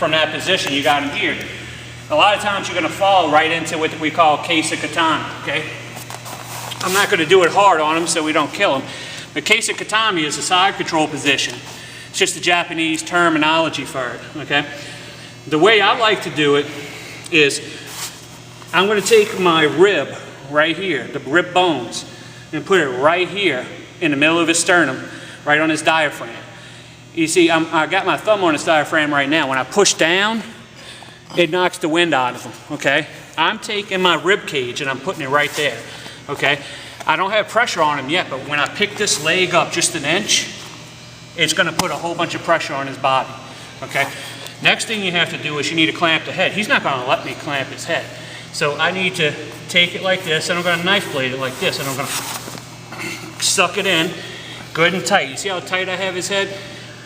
from that position, you got him here. A lot of times you're going to fall right into what we call Kasa Gatame, okay? I'm not going to do it hard on him so we don't kill him. But Kasa Gatame is a side control position. It's just the Japanese terminology for it, okay? The way I like to do it is I'm going to take my rib right here, the rib bones, and put it right here in the middle of his sternum, right on his diaphragm. You see, I got my thumb on his diaphragm right now. When I push down, it knocks the wind out of him, okay? I'm taking my rib cage and I'm putting it right there, okay? I don't have pressure on him yet, but when I pick this leg up just an inch, it's gonna put a whole bunch of pressure on his body, okay? Next thing you have to do is you need to clamp the head. He's not gonna let me clamp his head. So I need to take it like this, and I'm gonna knife blade it like this, and I'm gonna suck it in good and tight. You see how tight I have his head?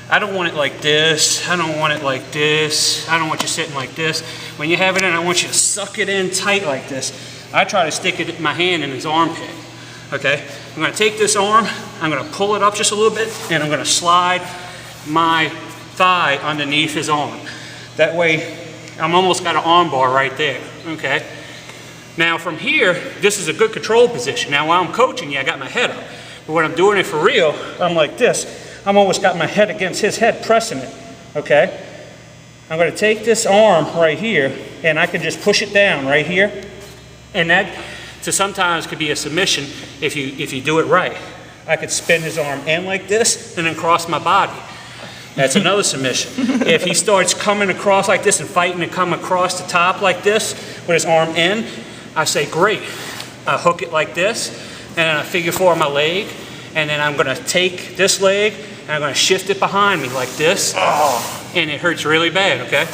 I don't want it like this. I don't want it like this. I don't want you sitting like this. When you have it in, I want you to suck it in tight like this. I try to stick it, my hand in his armpit, okay? I'm gonna take this arm, I'm gonna pull it up just a little bit, and I'm gonna slide my thigh underneath his arm. That way, I'm almost got an arm bar right there, okay? Now from here, this is a good control position. Now while I'm coaching you, I got my head up. But when I'm doing it for real, I'm like this. I'm almost got my head against his head, pressing it, okay? I'm gonna take this arm right here, and I can just push it down right here. And that, to sometimes could be a submission if you do it right. I could spin his arm in like this, and then cross my body. That's another submission. If he starts coming across like this and fighting to come across the top like this, with his arm in, I say, great. I hook it like this, and then I figure four my leg, and then I'm gonna take this leg, and I'm gonna shift it behind me like this, and it hurts really bad, okay?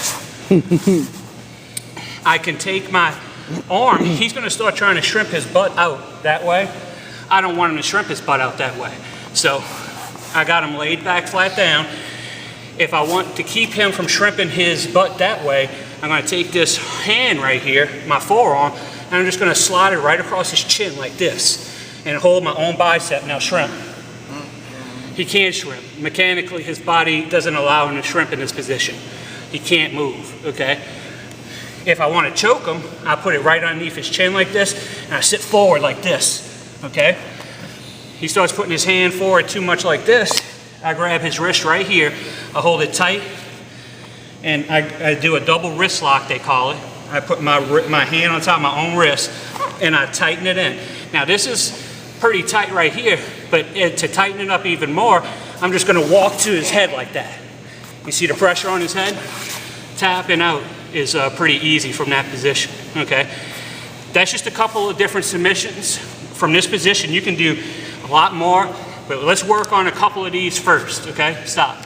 I can take my arm, he's gonna start trying to shrimp his butt out that way. I don't want him to shrimp his butt out that way. So I got him laid back flat down. If I want to keep him from shrimping his butt that way, I'm gonna take this hand right here, my forearm, and I'm just gonna slide it right across his chin like this, and hold my own bicep. Now shrimp. He can't shrimp. Mechanically, his body doesn't allow him to shrimp in this position. He can't move, okay? If I want to choke him, I put it right underneath his chin like this, and I sit forward like this, okay? He starts putting his hand forward too much like this, I grab his wrist right here, I hold it tight, and I do a double wrist lock, they call it. I put my hand on top of my own wrist, and I tighten it in. Now this is pretty tight right here, but to tighten it up even more, I'm just gonna walk to his head like that. You see the pressure on his head? Tapping out is pretty easy from that position, okay? That's just a couple of different submissions. From this position, you can do a lot more, but let's work on a couple of these first, okay? Stop.